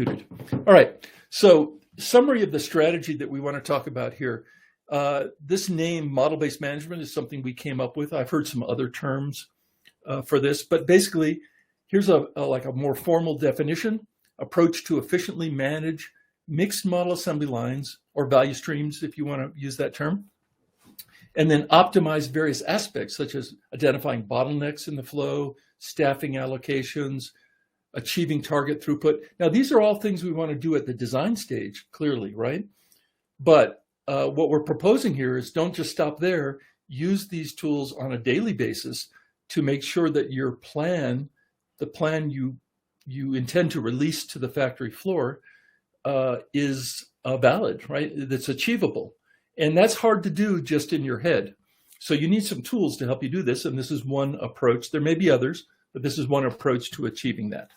All right, so summary of the strategy that we want to talk about here. This name, model-based management, is something we came up with. I've heard some other terms for this, but basically, here's a more formal definition: approach to efficiently manage mixed model assembly lines, or value streams, if you want to use that term, and then optimize various aspects, such as identifying bottlenecks in the flow, staffing allocations, achieving target throughput. Now, these are all things we want to do at the design stage, clearly, right? But what we're proposing here is don't just stop there. Use these tools on a daily basis to make sure that your plan, the plan you intend to release to the factory floor, is valid, right? That's achievable. And that's hard to do just in your head. So you need some tools to help you do this. And this is one approach. There may be others, but this is one approach to achieving that.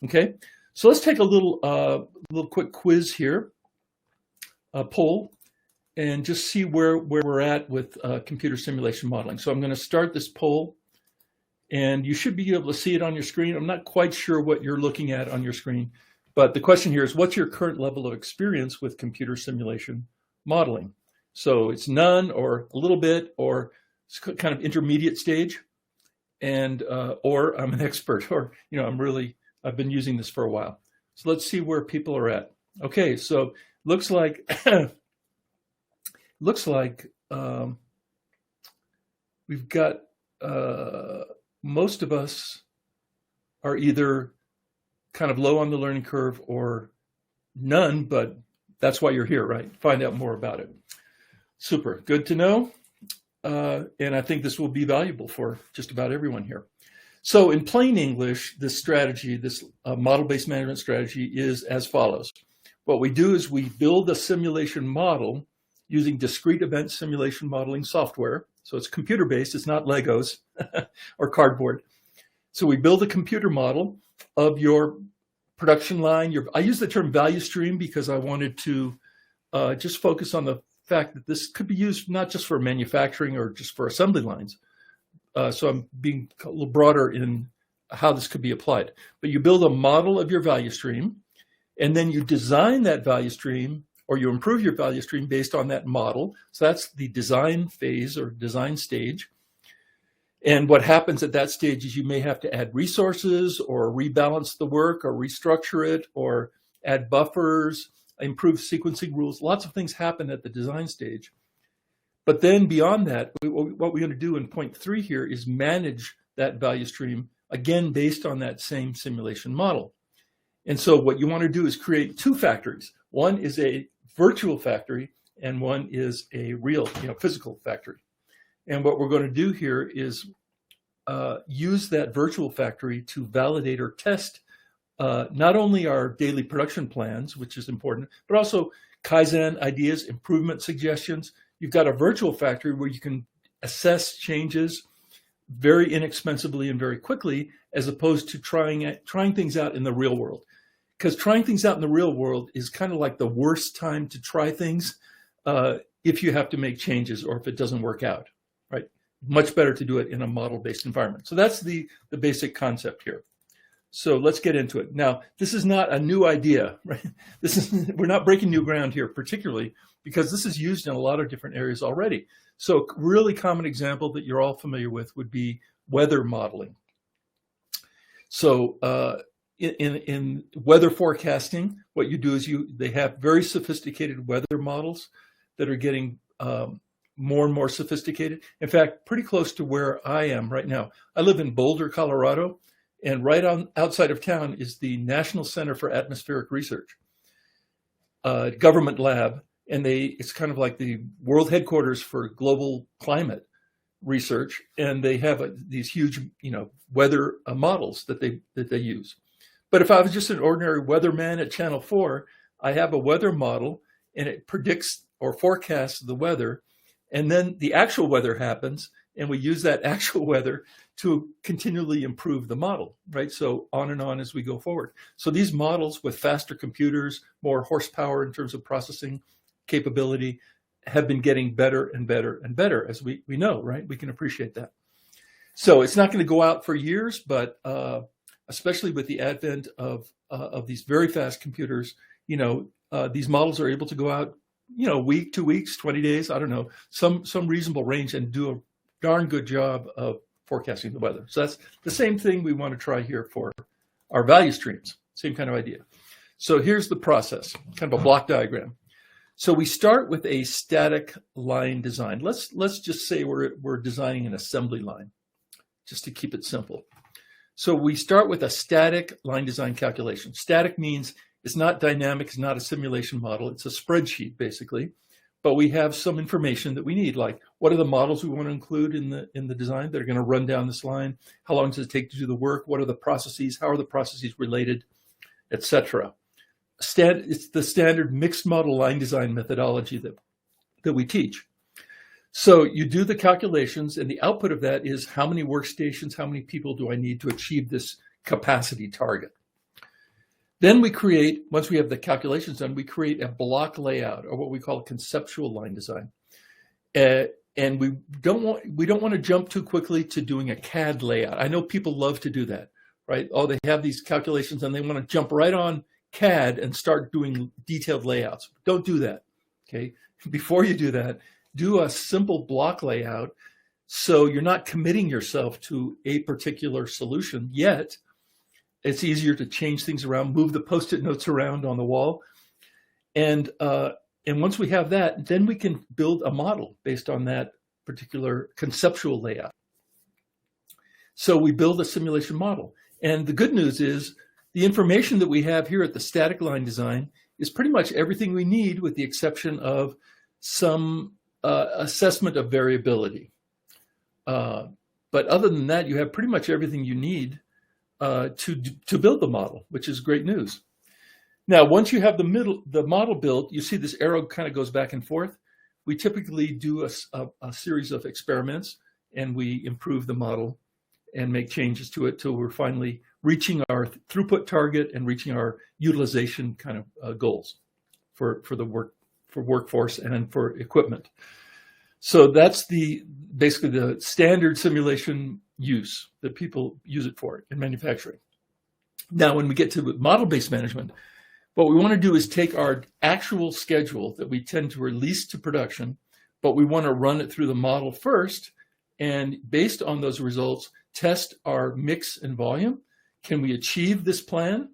Okay, so let's take a little quick quiz here, a poll, and just see where we're at with computer simulation modeling. So I'm going to start this poll, and you should be able to see it on your screen. I'm not quite sure what you're looking at on your screen, but the question here is, what's your current level of experience with computer simulation modeling? So it's none, or a little bit, or it's kind of intermediate stage, and or I'm an expert, or I've been using this for a while. So let's see where people are at. Okay, so looks like we've got most of us are either kind of low on the learning curve or none, but that's why you're here, right? Find out more about it. Super, good to know. And I think this will be valuable for just about everyone here. So in plain English, this strategy, this model-based management strategy, is as follows. What we do is we build a simulation model using discrete event simulation modeling software. So it's computer-based, it's not Legos or cardboard. So we build a computer model of your production line. I use the term value stream because I wanted to just focus on the fact that this could be used not just for manufacturing or just for assembly lines. So I'm being a little broader in how this could be applied. But you build a model of your value stream, and then you design that value stream, or you improve your value stream based on that model. So that's the design phase or design stage. And what happens at that stage is you may have to add resources or rebalance the work or restructure it or add buffers, improve sequencing rules. Lots of things happen at the design stage. But then beyond that, what we're going to do in point 3 here is manage that value stream, again, based on that same simulation model. And so what you want to do is create 2 factories. One is a virtual factory, and one is a real, physical factory. And what we're going to do here is use that virtual factory to validate or test not only our daily production plans, which is important, but also Kaizen ideas, improvement suggestions. You've got a virtual factory where you can assess changes very inexpensively and very quickly, as opposed to trying things out in the real world. Because trying things out in the real world is kind of like the worst time to try things if you have to make changes or if it doesn't work out, right? Much better to do it in a model-based environment. So that's the basic concept here. So let's get into it. Now, this is not a new idea, right? We're not breaking new ground here, particularly because this is used in a lot of different areas already. So a really common example that you're all familiar with would be weather modeling. So in weather forecasting, what you do is they have very sophisticated weather models that are getting more and more sophisticated. In fact, pretty close to where I am right now. I live in Boulder, Colorado, and right outside of town is the National Center for Atmospheric Research, government lab, and it's kind of like the world headquarters for global climate research, and they have these huge, weather models that they use. But if I was just an ordinary weatherman at Channel 4, I have a weather model, and it predicts or forecasts the weather, and then the actual weather happens, and we use that actual weather to continually improve the model, right? So on and on as we go forward. So these models with faster computers, more horsepower in terms of processing capability, have been getting better and better and better, as we know, right? We can appreciate that. So it's not going to go out for years, but especially with the advent of these very fast computers, these models are able to go out, a week, 2 weeks, 20 days, I don't know, some reasonable range, and do a darn good job of forecasting the weather. So that's the same thing we want to try here for our value streams, same kind of idea. So here's the process, kind of a block diagram. So we start with a static line design. Let's just say we're designing an assembly line, just to keep it simple. So we start with a static line design calculation. Static means it's not dynamic, it's not a simulation model, it's a spreadsheet basically. But we have some information that we need, like what are the models we want to include in the design that are going to run down this line? How long does it take to do the work? What are the processes? How are the processes related, etc. It's the standard mixed model line design methodology that we teach. So you do the calculations, and the output of that is how many workstations, how many people do I need to achieve this capacity target? Then we create, once we have the calculations done, we create a block layout, or what we call conceptual line design. And we don't want to jump too quickly to doing a CAD layout. I know people love to do that, right? Oh, they have these calculations and they want to jump right on CAD and start doing detailed layouts. Don't do that, okay? Before you do that, do a simple block layout so you're not committing yourself to a particular solution yet. It's easier to change things around, move the Post-it notes around on the wall. And once we have that, then we can build a model based on that particular conceptual layout. So we build a simulation model. And the good news is the information that we have here at the static line design is pretty much everything we need, with the exception of some assessment of variability. But other than that, you have pretty much everything you need to build the model, which is great news. Now, once you have the model built, you see this arrow kind of goes back and forth. We typically do a series of experiments, and we improve the model and make changes to it till we're finally reaching our throughput target and reaching our utilization kind of goals for workforce and for equipment. So that's basically the standard simulation use that people use it for in manufacturing. Now, when we get to model-based management, what we want to do is take our actual schedule that we tend to release to production, but we want to run it through the model first, and based on those results, test our mix and volume. Can we achieve this plan?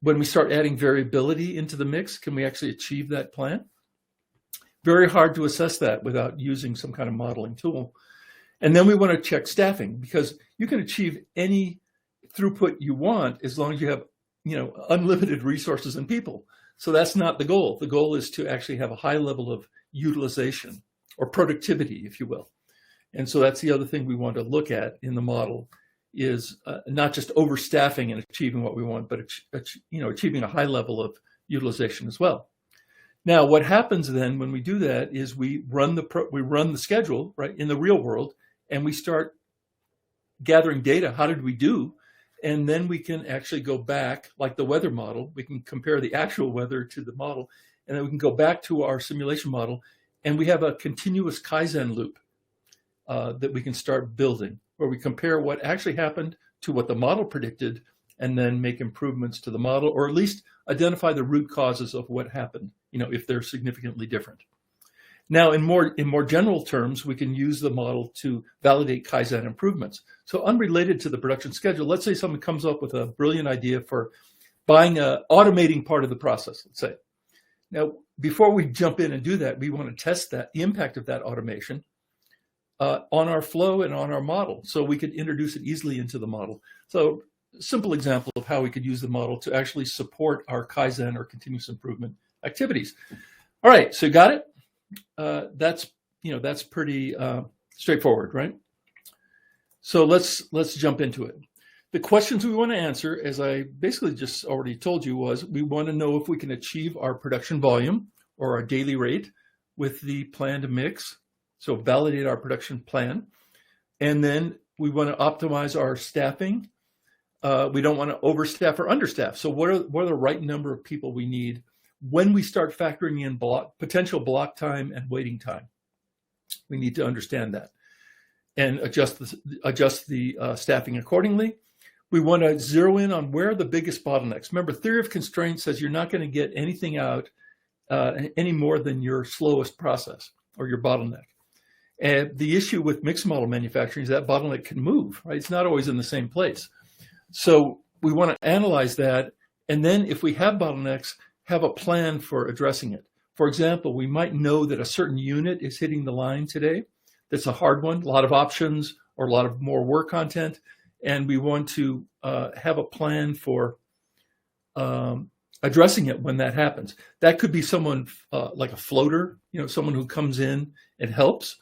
When we start adding variability into the mix, can we actually achieve that plan? Very hard to assess that without using some kind of modeling tool. And then we want to check staffing, because you can achieve any throughput you want as long as you have, unlimited resources and people. So that's not the goal. The goal is to actually have a high level of utilization or productivity, if you will. And so that's the other thing we want to look at in the model, is not just overstaffing and achieving what we want, but achieving a high level of utilization as well. Now, what happens then when we do that is we run the schedule, right, in the real world, and we start gathering data. How did we do? And then we can actually go back, like the weather model. We can compare the actual weather to the model, and then we can go back to our simulation model, and we have a continuous Kaizen loop that we can start building, where we compare what actually happened to what the model predicted, and then make improvements to the model, or at least identify the root causes of what happened, if they're significantly different. Now, in more general terms, we can use the model to validate Kaizen improvements. So unrelated to the production schedule, let's say someone comes up with a brilliant idea for automating part of the process, let's say. Now, before we jump in and do that, we want to test the impact of that automation on our flow and on our model, so we could introduce it easily into the model. So simple example of how we could use the model to actually support our Kaizen or continuous improvement activities. All right, so you got it? That's pretty straightforward, right? So let's jump into it. The questions we want to answer, as I basically just already told you, was we want to know if we can achieve our production volume or our daily rate with the planned mix. So validate our production plan. And then we want to optimize our staffing. We don't want to overstaff or understaff. So what are the right number of people we need when we start factoring in potential block time and waiting time? We need to understand that and adjust the staffing accordingly. we want to zero in on where are the biggest bottlenecks. Remember, theory of constraints says you're not going to get anything out any more than your slowest process or your bottleneck. And the issue with mixed model manufacturing is that bottleneck can move, right? It's not always in the same place. So we want to analyze that. And then if we have bottlenecks, have a plan for addressing it. For example, we might know that a certain unit is hitting the line today. That's a hard one, a lot of options or a lot of more work content. And we want to have a plan for addressing it when that happens. That could be someone like a floater, someone who comes in and helps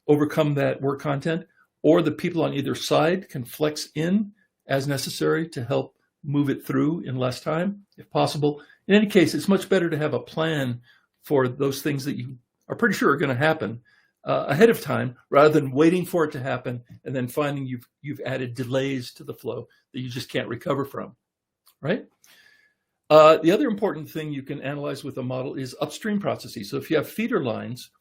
overcome that work content, or the people on either side can flex in as necessary to help move it through in less time, if possible. In any case, it's much better to have a plan for those things that you are pretty sure are going to happen ahead of time, rather than waiting for it to happen and then finding you've added delays to the flow that you just can't recover from, right? The other important thing you can analyze with a model is upstream processes. So if you have feeder lines,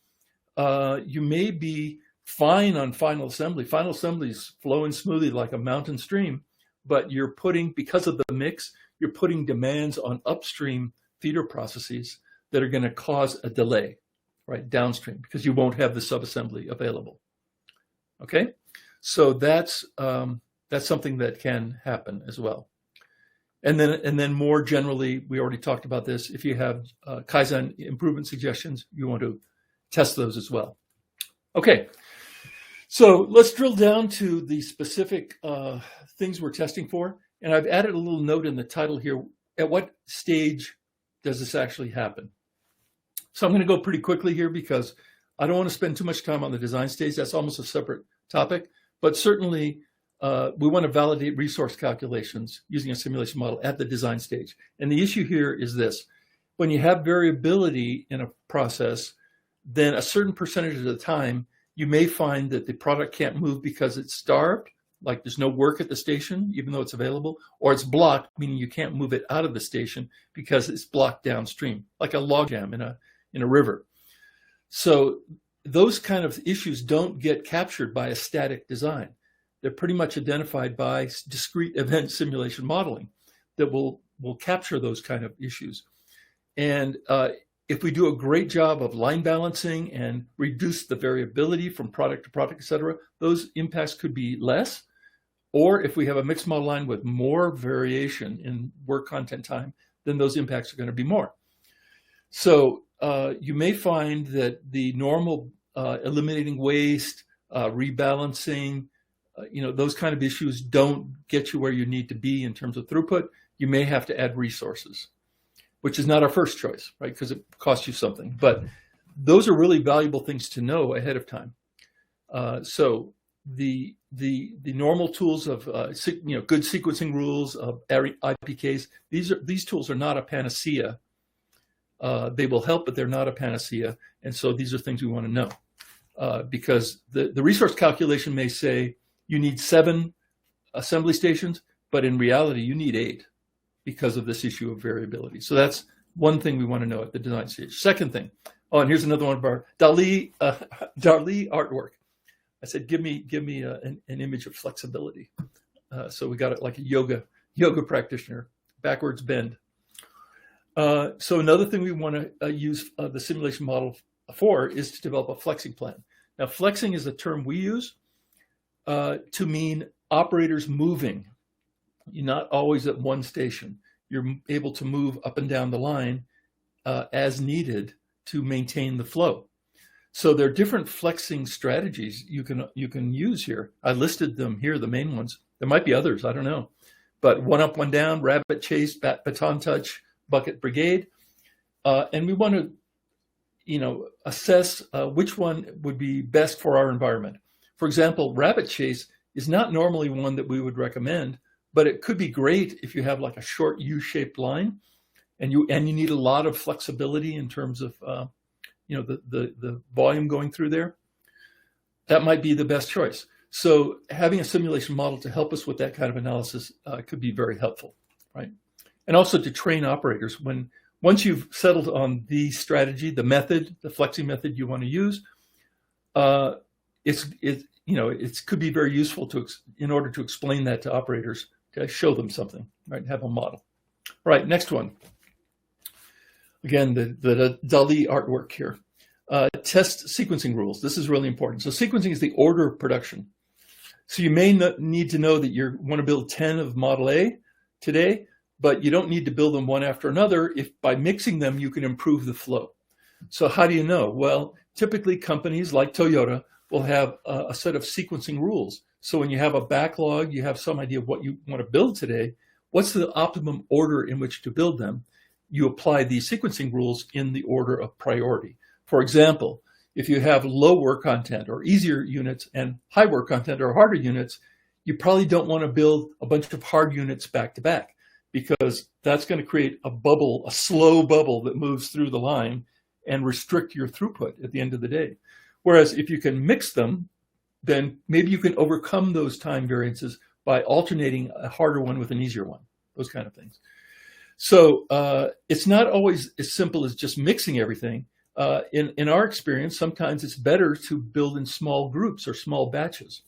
you may be fine on final assembly. Final assembly is flowing smoothly like a mountain stream, but you're putting, because of the mix, you're putting demands on upstream feeder processes that are going to cause a delay, right, downstream, because you won't have the subassembly available. Okay, so that's something that can happen as well. And then more generally, we already talked about this. If you have Kaizen improvement suggestions, you want to test those as well. Okay, so let's drill down to the specific things we're testing for. And I've added a little note in the title here. At what stage does this actually happen? So I'm going to go pretty quickly here because I don't want to spend too much time on the design stage. That's almost a separate topic. But certainly, we want to validate resource calculations using a simulation model at the design stage. And the issue here is this. When you have variability in a process, then a certain percentage of the time, you may find that the product can't move because it's starved, like there's no work at the station, even though it's available, or it's blocked, meaning you can't move it out of the station because it's blocked downstream, like a logjam in a river. So those kind of issues don't get captured by a static design. They're pretty much identified by discrete event simulation modeling that will capture those kind of issues. And if we do a great job of line balancing and reduce the variability from product to product, et cetera, those impacts could be less. Or if we have a mixed model line with more variation in work content time, then those impacts are going to be more. So you may find that the normal eliminating waste, rebalancing, those kind of issues don't get you where you need to be in terms of throughput. You may have to add resources, which is not our first choice, right? Because it costs you something. But those are really valuable things to know ahead of time. So the normal tools of good sequencing rules of IPKs, these tools are not a panacea. They will help, but they're not a panacea. And so these are things we want to know because the resource calculation may say you need 7 assembly stations, but in reality you need 8 because of this issue of variability. So that's one thing we want to know at the design stage. Second thing, and here's another one of our Dali artwork. I said, give me an image of flexibility. So we got it like a yoga practitioner, backwards bend. So another thing we want to use the simulation model for is to develop a flexing plan. Now, flexing is a term we use to mean operators moving. You're not always at one station. You're able to move up and down the line as needed to maintain the flow. So there are different flexing strategies you can use here. I listed them here, the main ones. There might be others, I don't know. But one up, one down, rabbit chase, baton touch, bucket brigade. And we want to assess which one would be best for our environment. For example, rabbit chase is not normally one that we would recommend, but it could be great if you have like a short U-shaped line and you need a lot of flexibility in terms of the volume going through there. That might be the best choice. So having a simulation model to help us with that kind of analysis could be very helpful, right? And also to train operators. Once you've settled on the strategy, the method, the flexing method you want to use, it could be very useful in order to explain that to operators Okay, show them something, right? Have a model. All right, next one. Again, the DALL-E artwork here. Test sequencing rules. This is really important. So sequencing is the order of production. So you may need to know that you want to build 10 of Model A today, but you don't need to build them one after another. If by mixing them, you can improve the flow. So how do you know? Well, typically companies like Toyota will have a set of sequencing rules. So when you have a backlog, you have some idea of what you want to build today. What's the optimum order in which to build them? You apply these sequencing rules in the order of priority. For example, if you have low work content or easier units and high work content or harder units, you probably don't want to build a bunch of hard units back to back, because that's going to create a bubble, a slow bubble that moves through the line and restrict your throughput at the end of the day. Whereas if you can mix them, then maybe you can overcome those time variances by alternating a harder one with an easier one, those kind of things. So it's not always as simple as just mixing everything. In our experience, sometimes it's better to build in small groups or small batches.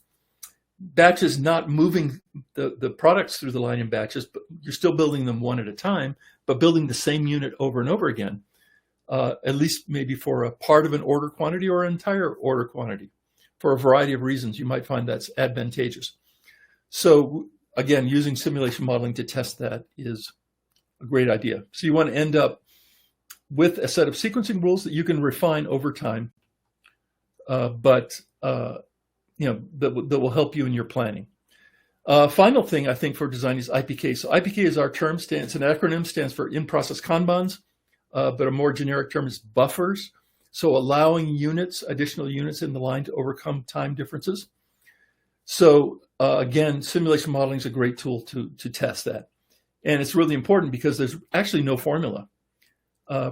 Batches not moving the products through the line in batches, but you're still building them one at a time, but building the same unit over and over again, at least maybe for a part of an order quantity or an entire order quantity. For a variety of reasons, you might find that's advantageous. So again, using simulation modeling to test that is a great idea. So you want to end up with a set of sequencing rules that you can refine over time, but that will help you in your planning. Final thing I think for design is IPK. So IPK is our term, it's an acronym, stands for in-process Kanbans, but a more generic term is buffers. So allowing units, additional units in the line to overcome time differences. So again, simulation modeling is a great tool to test that. And it's really important because there's actually no formula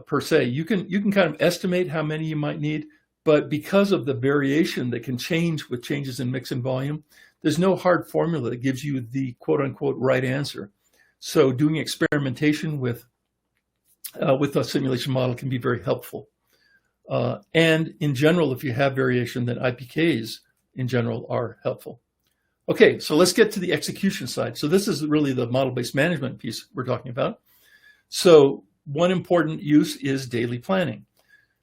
per se. You can kind of estimate how many you might need, but because of the variation that can change with changes in mix and volume, there's no hard formula that gives you the quote unquote right answer. So doing experimentation with a simulation model can be very helpful. And in general, if you have variation, then IPKs in general are helpful. Okay, so let's get to the execution side. So this is really the model-based management piece we're talking about. So one important use is daily planning.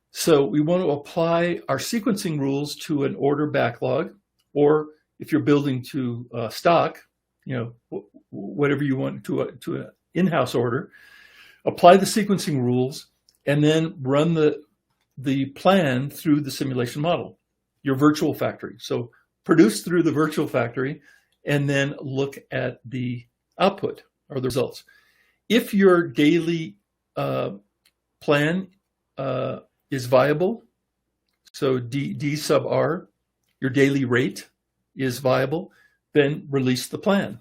So we want to apply our sequencing rules to an order backlog, or if you're building to stock, whatever you want to an in-house order, apply the sequencing rules, and then run the plan through the simulation model, your virtual factory. So produce through the virtual factory, and then look at the output or the results. If your daily plan is viable, so D sub R, your daily rate is viable, then release the plan.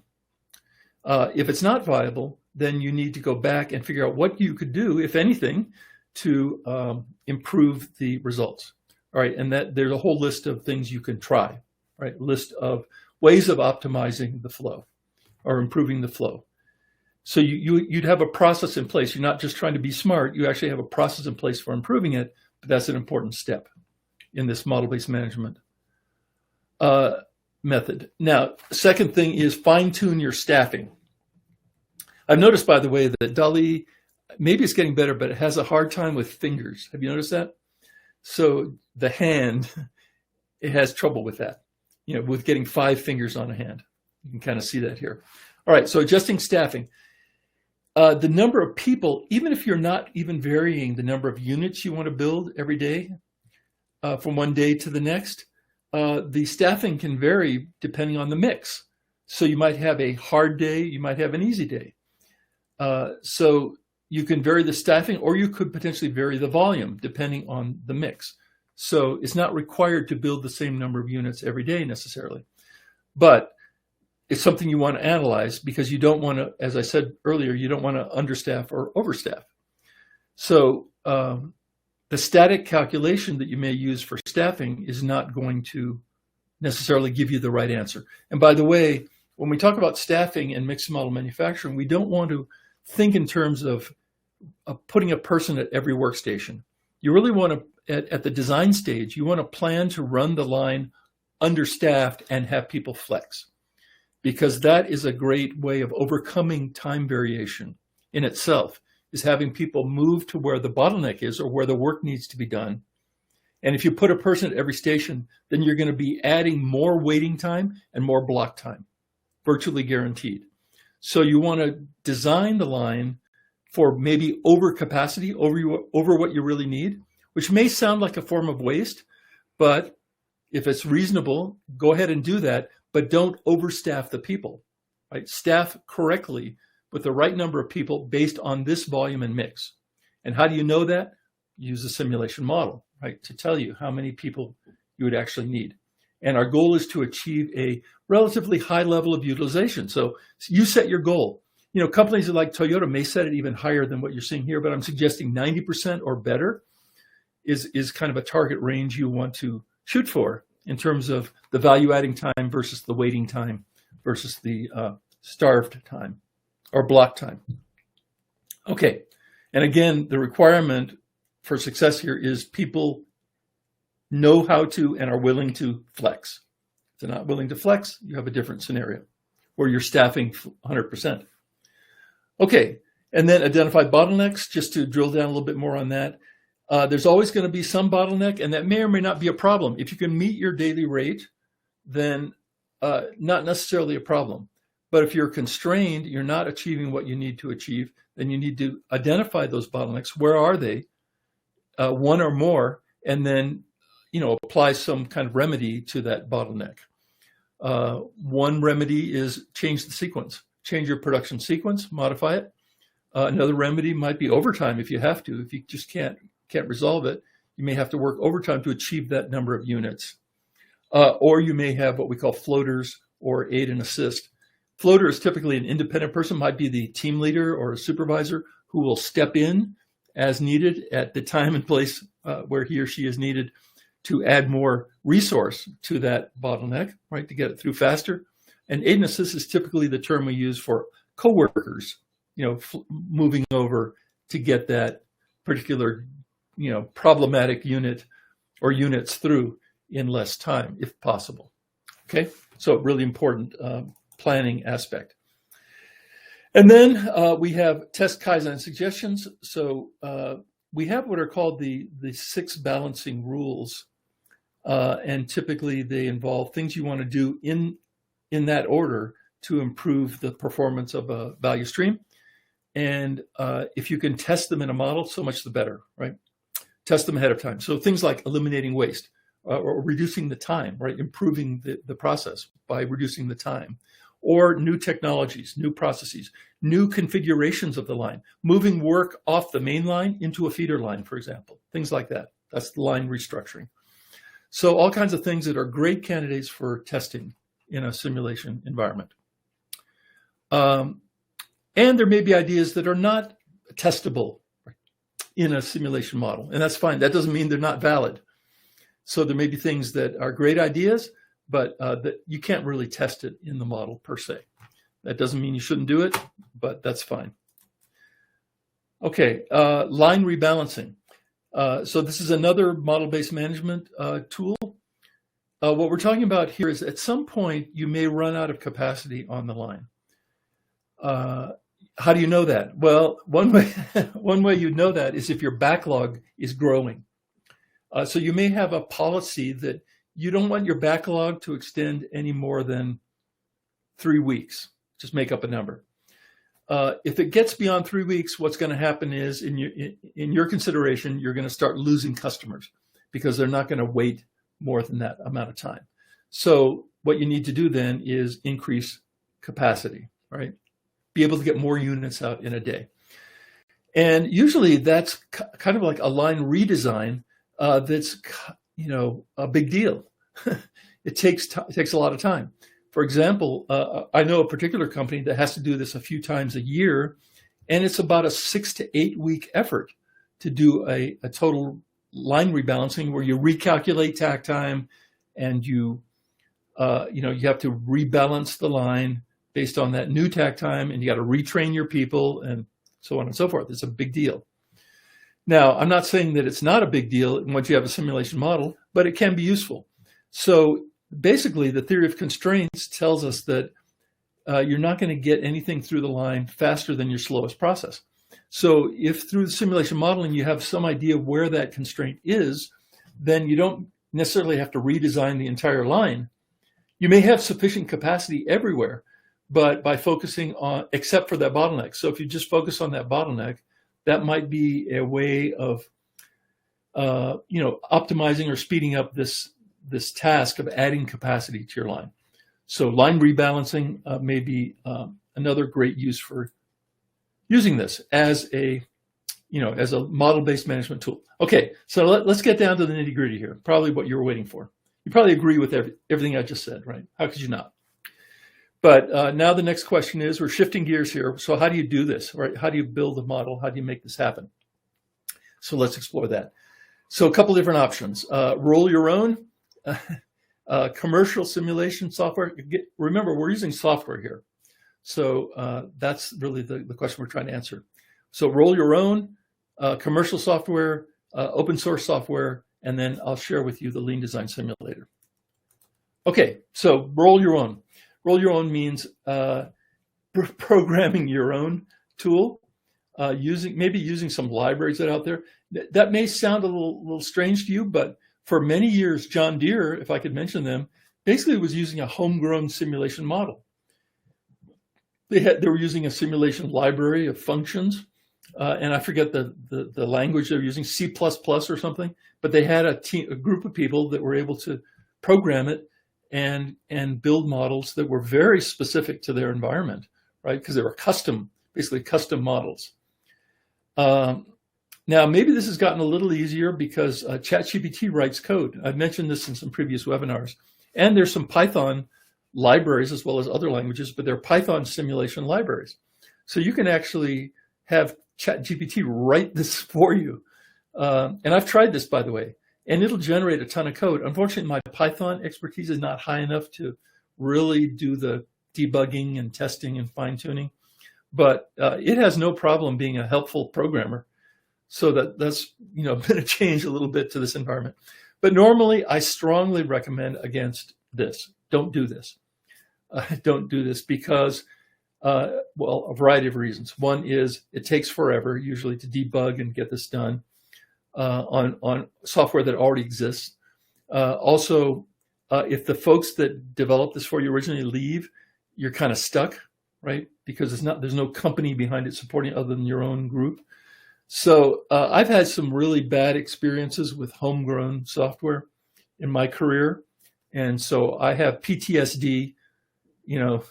If it's not viable, then you need to go back and figure out what you could do, if anything, to improve the results. All right, and that there's a whole list of things you can try, right? List of ways of optimizing the flow or improving the flow. So you'd have a process in place. You're not just trying to be smart. You actually have a process in place for improving it, but that's an important step in this model-based management method. Now, second thing is fine-tune your staffing. I've noticed, by the way, that DALL-E, maybe it's getting better, but it has a hard time with fingers. Have you noticed that? So the hand, it has trouble with that, with getting 5 fingers on a hand. You can kind of see that here. All right, so adjusting staffing. The number of people, even if you're not even varying the number of units you want to build every day from one day to the next, the staffing can vary depending on the mix. So you might have a hard day, you might have an easy day. So you can vary the staffing, or you could potentially vary the volume depending on the mix. So it's not required to build the same number of units every day necessarily. But it's something you want to analyze, because you don't want to, as I said earlier, you don't want to understaff or overstaff. So the static calculation that you may use for staffing is not going to necessarily give you the right answer. And by the way, when we talk about staffing and mixed model manufacturing, we don't want to think in terms of putting a person at every workstation. You really want to, at the design stage, you want to plan to run the line understaffed and have people flex. because that is a great way of overcoming time variation in itself, is having people move to where the bottleneck is or where the work needs to be done. And if you put a person at every station, then you're going to be adding more waiting time and more block time, virtually guaranteed. So you want to design the line for maybe over capacity, over what you really need, which may sound like a form of waste, but if it's reasonable, go ahead and do that, but don't overstaff the people, right? Staff correctly with the right number of people based on this volume and mix. And how do you know that? Use a simulation model, right, to tell you how many people you would actually need. And our goal is to achieve a relatively high level of utilization. So you set your goal. You know, companies like Toyota may set it even higher than what you're seeing here, but I'm suggesting 90% or better is kind of a target range you want to shoot for in terms of the value adding time versus the waiting time versus the starved time or block time. Okay, and again, the requirement for success here is people know how to and are willing to flex. If they're not willing to flex, you have a different scenario where you're staffing 100%. Okay, and then identify bottlenecks, just to drill down a little bit more on that. There's always going to be some bottleneck, and that may or may not be a problem. If you can meet your daily rate, then not necessarily a problem. But if you're constrained, you're not achieving what you need to achieve, then you need to identify those bottlenecks. Where are they? One or more, and then apply some kind of remedy to that bottleneck. One remedy is change the sequence. Change your production sequence, modify it. Another remedy might be overtime if you have to. If you just can't resolve it, you may have to work overtime to achieve that number of units. Or you may have what we call floaters or aid and assist. Floater is typically an independent person, might be the team leader or a supervisor who will step in as needed at the time and place where he or she is needed to add more resource to that bottleneck, right, to get it through faster. And aid and assist is typically the term we use for coworkers, moving over to get that particular, problematic unit or units through in less time, if possible. Okay, so really important planning aspect. And then we have test Kaizen suggestions. So we have what are called the 6 balancing rules, and typically they involve things you want to do in that order to improve the performance of a value stream. And if you can test them in a model, so much the better, right? Test them ahead of time. So things like eliminating waste or reducing the time, right? Improving the process by reducing the time. Or new technologies, new processes, new configurations of the line, moving work off the main line into a feeder line, for example, things like that. That's the line restructuring. So all kinds of things that are great candidates for testing in a simulation environment. And there may be ideas that are not testable in a simulation model, and that's fine. That doesn't mean they're not valid. So there may be things that are great ideas, but that you can't really test it in the model per se. That doesn't mean you shouldn't do it, but that's fine. Okay, line rebalancing. So this is another model-based management tool. What we're talking about here is at some point you may run out of capacity on the line. How do you know that? Well, one way you know that is if your backlog is growing. So you may have a policy that you don't want your backlog to extend any more than 3 weeks. Just make up a number. If it gets beyond 3 weeks, what's going to happen is, in your consideration, you're going to start losing customers because they're not going to wait more than that amount of time. So what you need to do then is increase capacity, right? Be able to get more units out in a day. And usually that's kind of like a line redesign that's a big deal. It takes a lot of time. For example, I know a particular company that has to do this a few times a year, and it's about a 6 to 8 week effort to do a total line rebalancing where you recalculate takt time, and you have to rebalance the line based on that new takt time, and you got to retrain your people, and so on and so forth. It's a big deal. Now, I'm not saying that it's not a big deal once you have a simulation model, but it can be useful. So basically, the theory of constraints tells us that you're not going to get anything through the line faster than your slowest process. So if through the simulation modeling you have some idea of where that constraint is, then you don't necessarily have to redesign the entire line. You may have sufficient capacity everywhere, but by focusing on, except for that bottleneck. So if you just focus on that bottleneck, that might be a way of optimizing or speeding up this task of adding capacity to your line. So line rebalancing may be another great use for using this as a model-based management tool. Okay, so let's get down to the nitty-gritty here. Probably what you were waiting for. You probably agree with everything I just said, right? How could you not? But now the next question is, we're shifting gears here. So how do you do this, right? How do you build a model? How do you make this happen? So let's explore that. So a couple different options. Roll your own commercial simulation software. Remember, we're using software here. So that's really the question we're trying to answer. So roll your own commercial software, open source software, and then I'll share with you the Lean Design Simulator. Okay, so roll your own. Roll your own means programming your own tool, using some libraries that are out there. That may sound a little strange to you, but for many years, John Deere, if I could mention them, basically was using a homegrown simulation model. They were using a simulation library of functions, and I forget the language they were using, C++ or something, but they had a group of people that were able to program it and build models that were very specific to their environment, right? Because they were basically custom models. Now, maybe this has gotten a little easier because ChatGPT writes code. I've mentioned this in some previous webinars. And there's some Python libraries as well as other languages, but they're Python simulation libraries. So you can actually have ChatGPT write this for you. And I've tried this, by the way, and it'll generate a ton of code. Unfortunately, my Python expertise is not high enough to really do the debugging and testing and fine-tuning, but it has no problem being a helpful programmer. So that's been a change a little bit to this environment. But normally, I strongly recommend against this. Don't do this. Don't do this because, a variety of reasons. One is it takes forever, usually, to debug and get this done on software that already exists. Also, if the folks that developed this for you originally leave, you're kind of stuck, right? Because there's no company behind it supporting it other than your own group. So I've had some really bad experiences with homegrown software in my career. And so I have PTSD,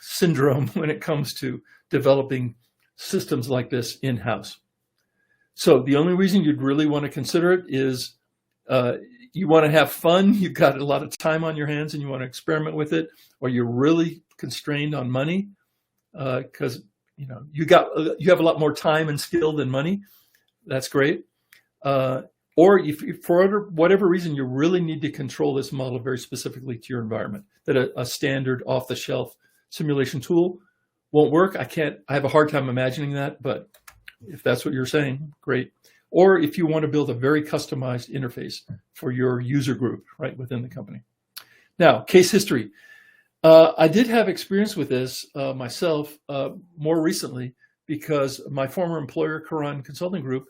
syndrome when it comes to developing systems like this in-house. So the only reason you'd really want to consider it is you want to have fun, you've got a lot of time on your hands and you want to experiment with it, or you're really constrained on money because you have a lot more time and skill than money. That's great. Or if for whatever reason you really need to control this model very specifically to your environment, that a standard off-the-shelf simulation tool won't work. I have a hard time imagining that, but if that's what you're saying, great. Or if you want to build a very customized interface for your user group, right, within the company. Now, case history. I did have experience with this myself more recently because my former employer, Karan Consulting Group,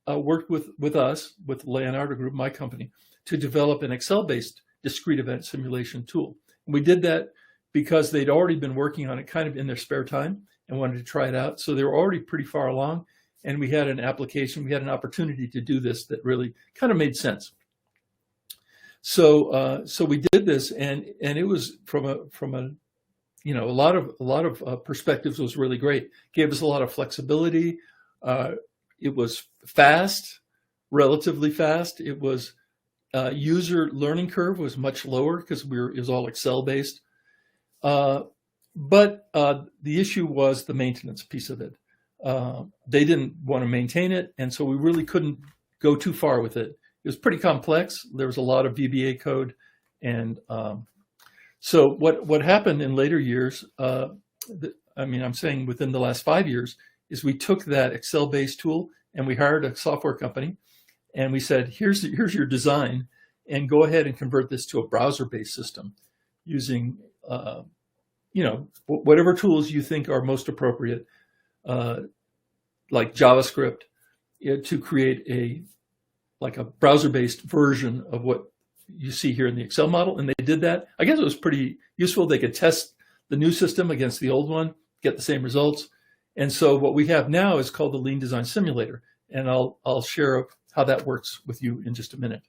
worked with us, with Leonardo Group, my company, to develop an Excel-based discrete event simulation tool. And we did that because they'd already been working on it kind of in their spare time and wanted to try it out. So they were already pretty far along. And we had an opportunity to do this that really kind of made sense. So we did this, and it was from a lot of perspectives was really great. Gave us a lot of flexibility. It was fast, relatively fast. It was user learning curve was much lower because it was all Excel based. But the issue was the maintenance piece of it. They didn't want to maintain it, and so we really couldn't go too far with it. It was pretty complex. There was a lot of VBA code, and so what happened in later years, I'm saying within the last 5 years, is we took that Excel-based tool and we hired a software company, and we said, here's your design, and go ahead and convert this to a browser-based system using whatever tools you think are most appropriate, like JavaScript, to create a browser-based version of what you see here in the Excel model. And they did that. I guess it was pretty useful. They could test the new system against the old one, get the same results. And so what we have now is called the Lean Design Simulator. And I'll share how that works with you in just a minute.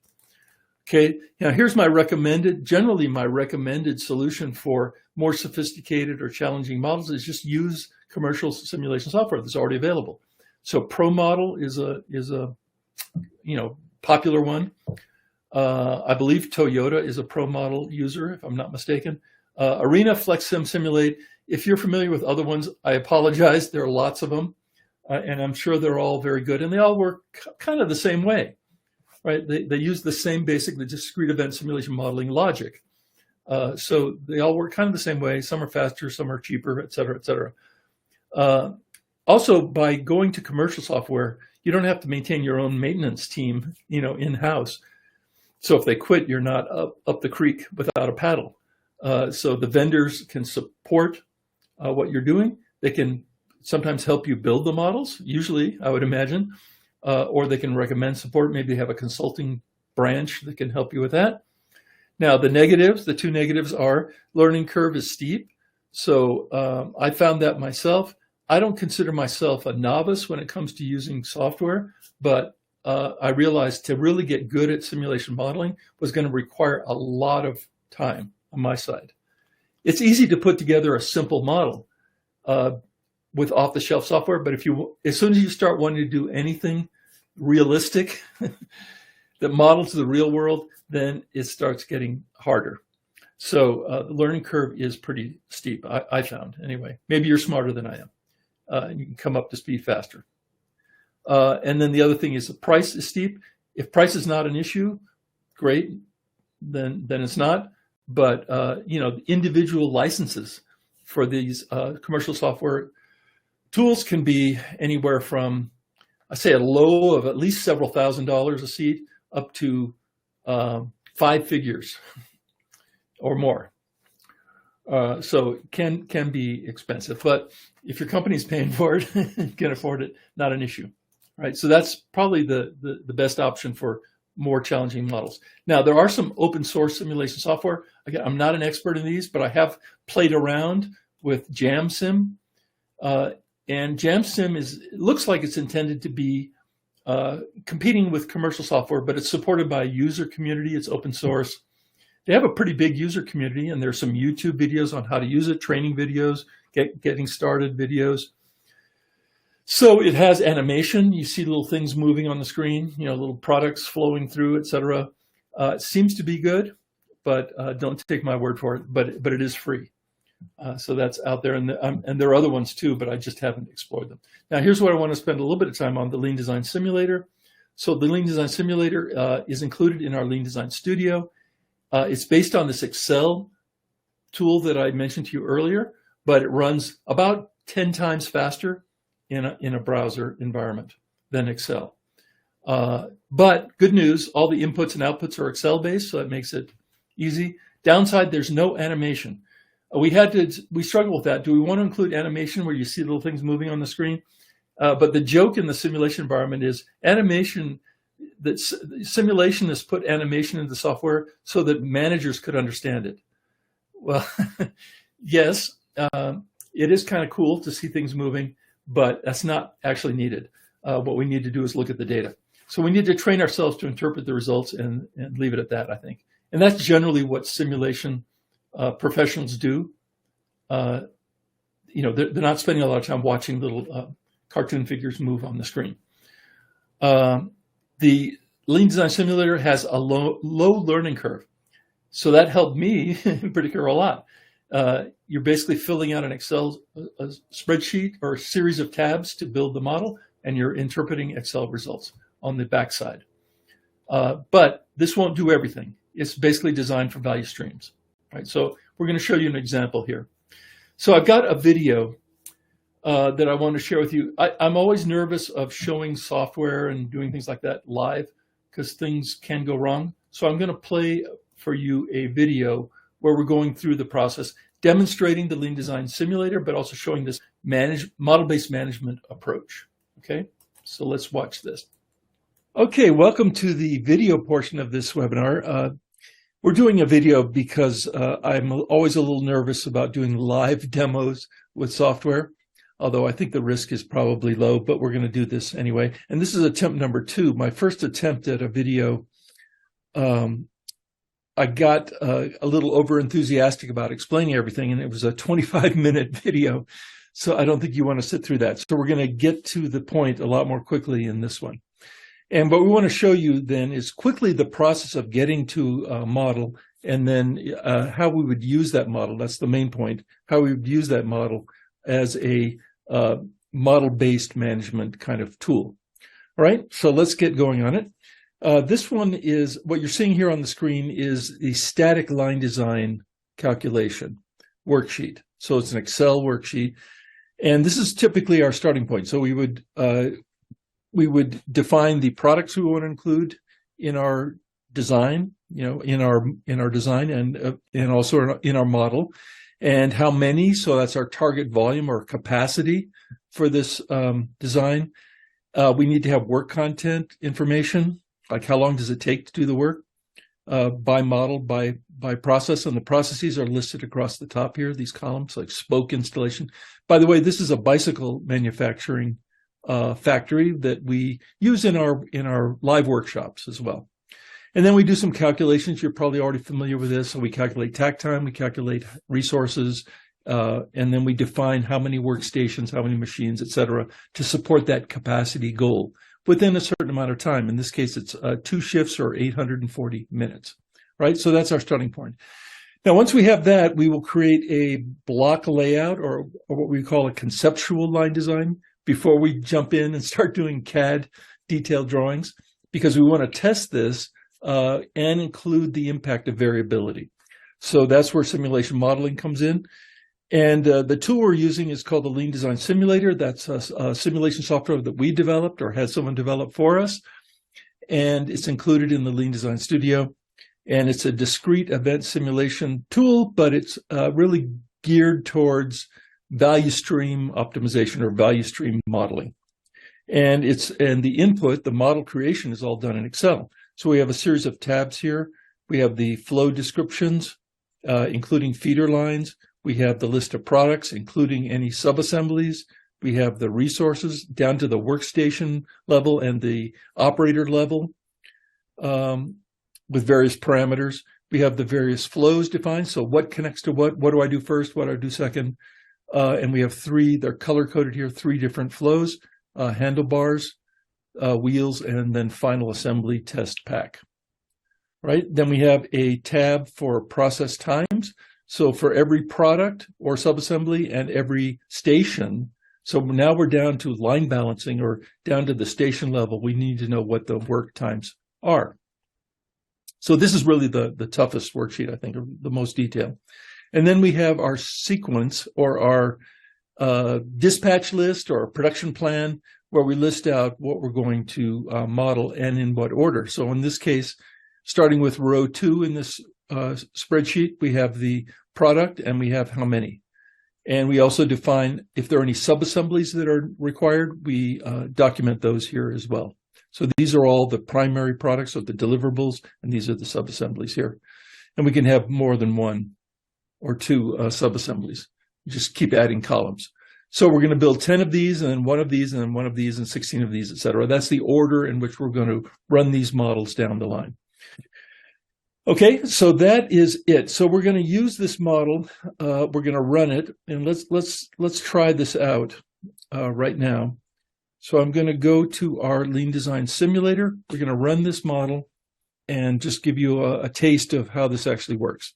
Okay, now here's generally my recommended solution for more sophisticated or challenging models is just use commercial simulation software that's already available. So ProModel is a popular one. I believe Toyota is a ProModel user, if I'm not mistaken. Arena, FlexSim, Simulate. If you're familiar with other ones, I apologize. There are lots of them, and I'm sure they're all very good, and they all work kind of the same way. Right, they use the same basically discrete event simulation modeling logic. So they all work kind of the same way. Some are faster, some are cheaper, et cetera, et cetera. Also, by going to commercial software, you don't have to maintain your own maintenance team, in-house. So if they quit, you're not up the creek without a paddle. So the vendors can support what you're doing. They can sometimes help you build the models, usually, I would imagine. Or they can recommend support. Maybe they have a consulting branch that can help you with that. Now, the two negatives are learning curve is steep. So I found that myself. I don't consider myself a novice when it comes to using software, but I realized to really get good at simulation modeling was going to require a lot of time on my side. It's easy to put together a simple model with off-the-shelf software, but as soon as you start wanting to do anything realistic that models the real world, then it starts getting harder. So the learning curve is pretty steep, I found anyway. Maybe you're smarter than I am. And you can come up to speed faster. And then the other thing is the price is steep. If price is not an issue, great, then it's not. But individual licenses for these commercial software tools can be anywhere from, I say, a low of at least several $1,000s a seat up to 5 figures or more. So it can be expensive, but if your company's paying for it, you can afford it, not an issue, right? So that's probably the best option for more challenging models. Now, there are some open source simulation software. Again, I'm not an expert in these, but I have played around with JamSim. And JamSim looks like it's intended to be competing with commercial software, but it's supported by a user community. It's open source. They have a pretty big user community, and there's some YouTube videos on how to use it, training videos, getting started videos. So it has animation. You see little things moving on the screen, little products flowing through, et cetera. It seems to be good, but don't take my word for it. But it is free. So that's out there, and there are other ones too, but I just haven't explored them. Now, here's what I want to spend a little bit of time on: the Lean Design Simulator. So the Lean Design Simulator is included in our Lean Design Studio. It's based on this Excel tool that I mentioned to you earlier, but it runs about 10 times faster in a browser environment than Excel. But good news, all the inputs and outputs are Excel-based, so that makes it easy. Downside, there's no animation. We struggled with that. Do we want to include animation where you see little things moving on the screen? But the joke in the simulation environment is animation. That simulation has put animation into the software so that managers could understand it. Well, yes, it is kind of cool to see things moving, but that's not actually needed. What we need to do is look at the data. So we need to train ourselves to interpret the results and leave it at that, I think. And that's generally what simulation professionals do. They're not spending a lot of time watching little cartoon figures move on the screen. The Lean Design Simulator has a low learning curve. So that helped me in particular a lot. You're basically filling out an Excel spreadsheet or a series of tabs to build the model, and you're interpreting Excel results on the backside. But this won't do everything. It's basically designed for value streams. Right? So we're going to show you an example here. So I've got a video that I want to share with you. I'm always nervous of showing software and doing things like that live because things can go wrong. So I'm going to play for you a video where we're going through the process. demonstrating the Lean Design Simulator, but also showing this model-based management approach. Okay, so let's watch this. Okay, welcome to the video portion of this webinar. We're doing a video because I'm always a little nervous about doing live demos with software, although I think the risk is probably low, but we're going to do this anyway. And this is attempt number 2. My first attempt at a video, I got a little over-enthusiastic about explaining everything, and it was a 25-minute video, so I don't think you want to sit through that. So we're going to get to the point a lot more quickly in this one. And what we want to show you then is quickly the process of getting to a model, and then how we would use that model. That's the main point, how we would use that model as a model-based management kind of tool. All right, so let's get going on it. This one is, what you're seeing here on the screen is the static line design calculation worksheet. So it's an Excel worksheet, and this is typically our starting point. So we would define the products we want to include in our design, in our design, and also in our model, and how many. So that's our target volume or capacity for this design. We need to have work content information, like how long does it take to do the work, by model, by process, and the processes are listed across the top here, these columns, like spoke installation. By the way, this is a bicycle manufacturing factory that we use in our live workshops as well. And then we do some calculations. You're probably already familiar with this. So we calculate takt time, we calculate resources, and then we define how many workstations, how many machines, et cetera, to support that capacity goal within a certain amount of time. In this case, it's 2 shifts or 840 minutes, right? So that's our starting point. Now, once we have that, we will create a block layout, or what we call a conceptual line design, before we jump in and start doing CAD detailed drawings, because we want to test this and include the impact of variability. So that's where simulation modeling comes in. And the tool we're using is called the Lean Design Simulator. That's a simulation software that we developed or had someone develop for us. And it's included in the Lean Design Studio. And it's a discrete event simulation tool, but it's really geared towards value stream optimization or value stream modeling. And the input, the model creation, is all done in Excel. So we have a series of tabs here. We have the flow descriptions, including feeder lines. We have the list of products, including any subassemblies. We have the resources down to the workstation level and the operator level, with various parameters. We have the various flows defined. So what connects to what do I do first? What do I do second? And we have 3, they're color-coded here, 3 different flows, handlebars, wheels, and then final assembly test pack, right? Then we have a tab for process times. So for every product or subassembly and every station, so now we're down to line balancing or down to the station level, we need to know what the work times are. So this is really the toughest worksheet, I think, or the most detailed. And then we have our sequence or our dispatch list or production plan, where we list out what we're going to model and in what order. So in this case, starting with row 2 in this spreadsheet, we have the product and we have how many. And we also define if there are any subassemblies that are required, we document those here as well. So these are all the primary products, so the deliverables, and these are the subassemblies here. And we can have more than 1 or 2 subassemblies. Just keep adding columns. So we're going to build 10 of these, and then 1 of these, and then 1 of these, and 16 of these, et cetera. That's the order in which we're going to run these models down the line. Okay, so that is it. So we're going to use this model. We're going to run it, and let's try this out right now. So I'm going to go to our Lean Design Simulator. We're going to run this model and just give you a taste of how this actually works.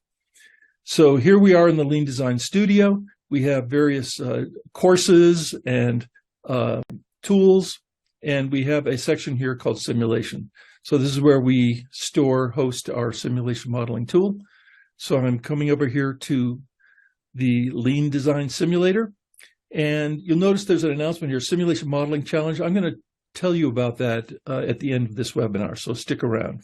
So here we are in the Lean Design Studio. We have various courses and tools, and we have a section here called Simulation. So this is where we host our simulation modeling tool. So I'm coming over here to the Lean Design Simulator, and you'll notice there's an announcement here, Simulation Modeling Challenge. I'm going to tell you about that at the end of this webinar, so stick around.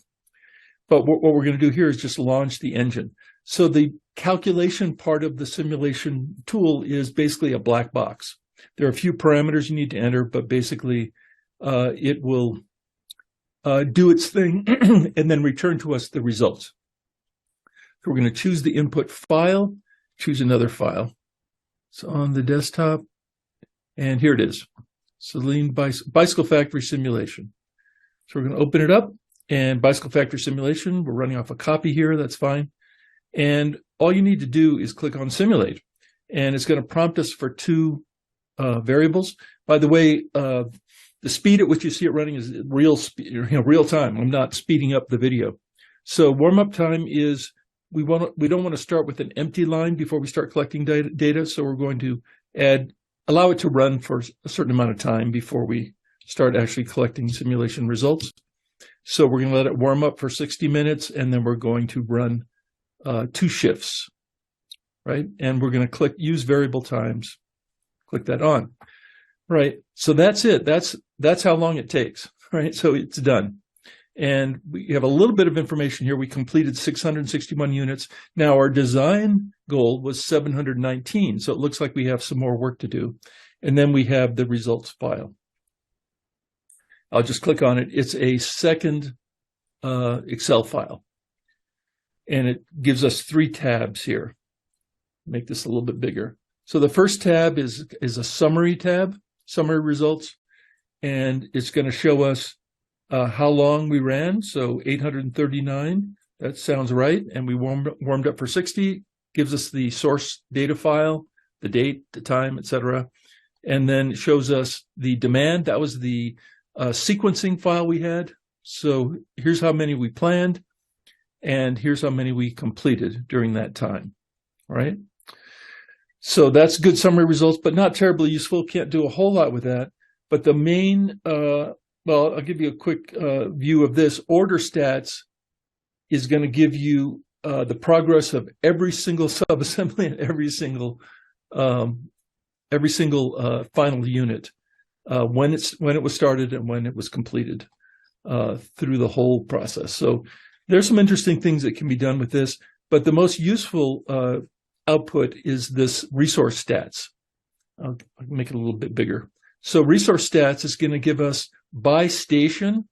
but what we're going to do here is just launch the engine. So the calculation part of the simulation tool is basically a black box. There are a few parameters you need to enter, but basically it will do its thing and then return to us the results. So we're going to choose the input file, choose another file. So on the desktop, and here it is, Saleen Bicycle Factory Simulation. So we're going to open it up, and Bicycle Factory Simulation, we're running off a copy here, that's fine. And all you need to do is click on Simulate, and it's going to prompt us for two variables. By the way, the speed at which you see it running is real time. I'm not speeding up the video. So warm-up time is we don't want to start with an empty line before we start collecting data. So we're going to allow it to run for a certain amount of time before we start actually collecting simulation results. So we're going to let it warm up for 60 minutes, and then we're going to run 2 shifts, right? And we're going to click Use Variable Times. Click that on, right? So that's it. That's how long it takes, right? So it's done. And we have a little bit of information here. We completed 661 units. Now our design goal was 719. So it looks like we have some more work to do. And then we have the results file. I'll just click on it. It's a second Excel file. And it gives us 3 tabs here. Make this a little bit bigger. So the first tab is a summary tab, summary results. And it's going to show us how long we ran, so 839, that sounds right, and we warmed up for 60, gives us the source data file, the date, the time, etc., and then shows us the demand. That was the sequencing file we had, so here's how many we planned, and here's how many we completed during that time, all right? So that's good summary results, but not terribly useful, can't do a whole lot with that, but the main well, I'll give you a quick view of this. Order stats is going to give you the progress of every single subassembly and every single final unit, when it was started and when it was completed through the whole process. So there's some interesting things that can be done with this, but the most useful output is this resource stats. I'll make it a little bit bigger. So resource stats is going to give us by station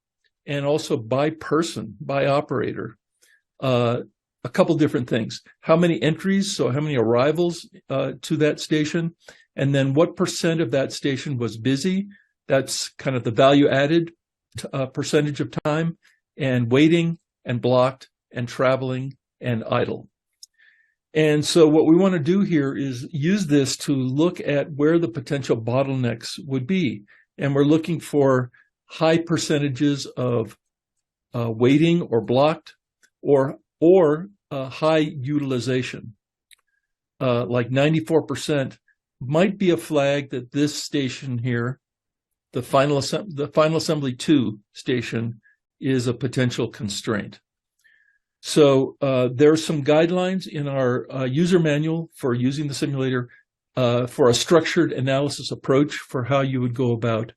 and also by person, by operator, a couple different things. How many entries, so how many arrivals to that station, and then what percent of that station was busy. That's kind of the value added percentage of time, and waiting, and blocked, and traveling, and idle. And so what we want to do here is use this to look at where the potential bottlenecks would be. And we're looking for high percentages of waiting or blocked, or high utilization. Like 94% might be a flag that this station here, the final assembly 2 station, is a potential constraint. So there are some guidelines in our user manual for using the simulator for a structured analysis approach for how you would go about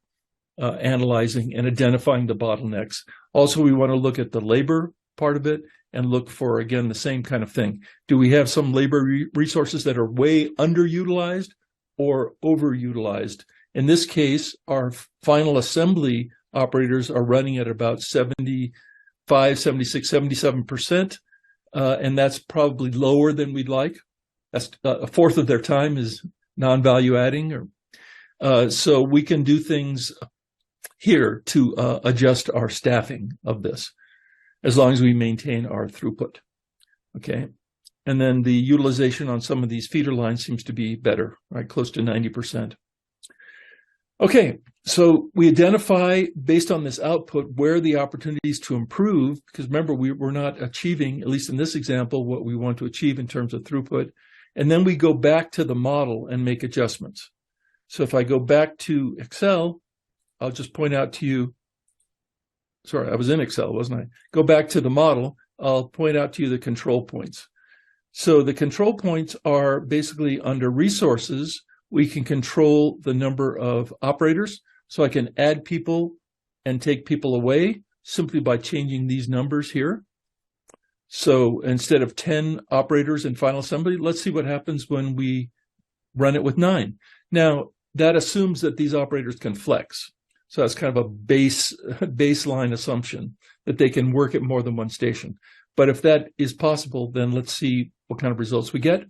analyzing and identifying the bottlenecks. Also, we want to look at the labor part of it and look for, again, the same kind of thing. Do we have some labor resources that are way underutilized or overutilized? In this case, our final assembly operators are running at about 75, 76, 77%, and that's probably lower than we'd like. That's a fourth of their time is non-value adding. So we can do things here to adjust our staffing of this, as long as we maintain our throughput, okay? And then the utilization on some of these feeder lines seems to be better, right? Close to 90%. Okay, so we identify, based on this output, where the opportunities to improve, because remember, we're not achieving, at least in this example, what we want to achieve in terms of throughput. And then we go back to the model and make adjustments. So if I go back to Excel, I'll just point out to you, sorry, I was in Excel, wasn't I? Go back to the model, I'll point out to you the control points. So the control points are basically under resources. We can control the number of operators. So I can add people and take people away simply by changing these numbers here. So instead of 10 operators in final assembly, let's see what happens when we run it with 9. Now, that assumes that these operators can flex. So that's kind of a baseline assumption that they can work at more than one station. But if that is possible, then let's see what kind of results we get.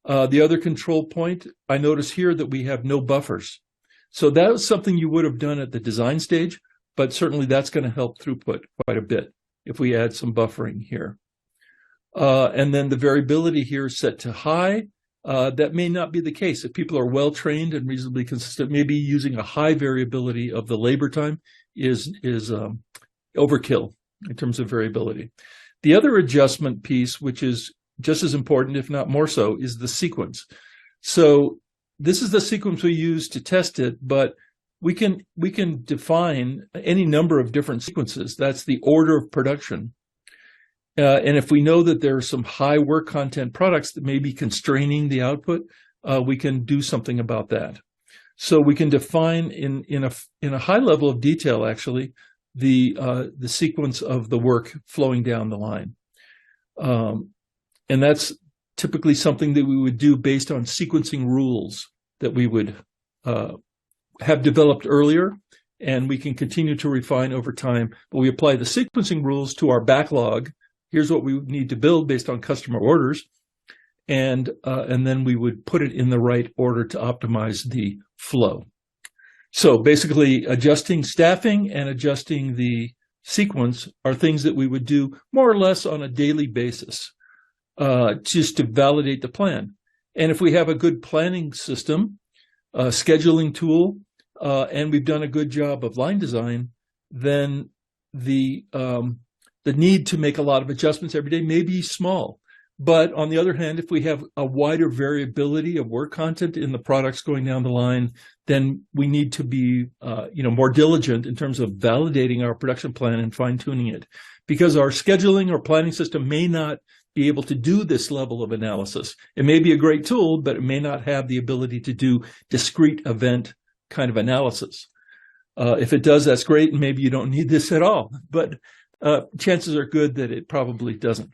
The other control point, I notice here that we have no buffers. So that was something you would have done at the design stage, but certainly that's going to help throughput quite a bit if we add some buffering here. And then the variability here is set to high. That may not be the case. If people are well-trained and reasonably consistent, maybe using a high variability of the labor time is overkill in terms of variability. The other adjustment piece, which is just as important, if not more so, is the sequence. So this is the sequence we use to test it, but we can define any number of different sequences. That's the order of production. And if we know that there are some high work content products that may be constraining the output, we can do something about that. So we can define in a high level of detail, actually, the sequence of the work flowing down the line. And that's typically something that we would do based on sequencing rules that we would have developed earlier, and we can continue to refine over time. But we apply the sequencing rules to our backlog. Here's what we need to build based on customer orders, and then we would put it in the right order to optimize the flow. So basically, adjusting staffing and adjusting the sequence are things that we would do more or less on a daily basis, just to validate the plan. And if we have a good planning system, scheduling tool, and we've done a good job of line design, then the need to make a lot of adjustments every day may be small. But on the other hand, if we have a wider variability of work content in the products going down the line, then we need to be more diligent in terms of validating our production plan and fine-tuning it. Because our scheduling or planning system may not be able to do this level of analysis. It may be a great tool, but it may not have the ability to do discrete event kind of analysis. If it does, that's great, and maybe you don't need this at all. But chances are good that it probably doesn't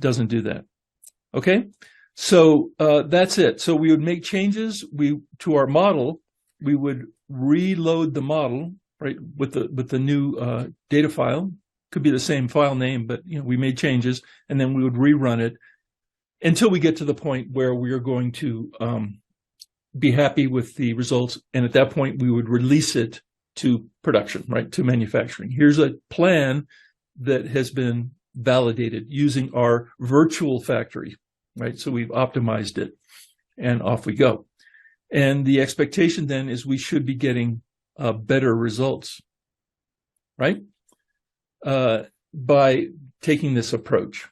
do that. Okay, so that's it. So we would make changes to our model. We would reload the model, right, with the new data file. Could be the same file name, but we made changes, and then we would rerun it until we get to the point where we are going to be happy with the results. And at that point, we would release it to production, right, to manufacturing. Here's a plan that has been validated using our virtual factory, right? So we've optimized it, and off we go. And the expectation then is we should be getting better results, right? By taking this approach.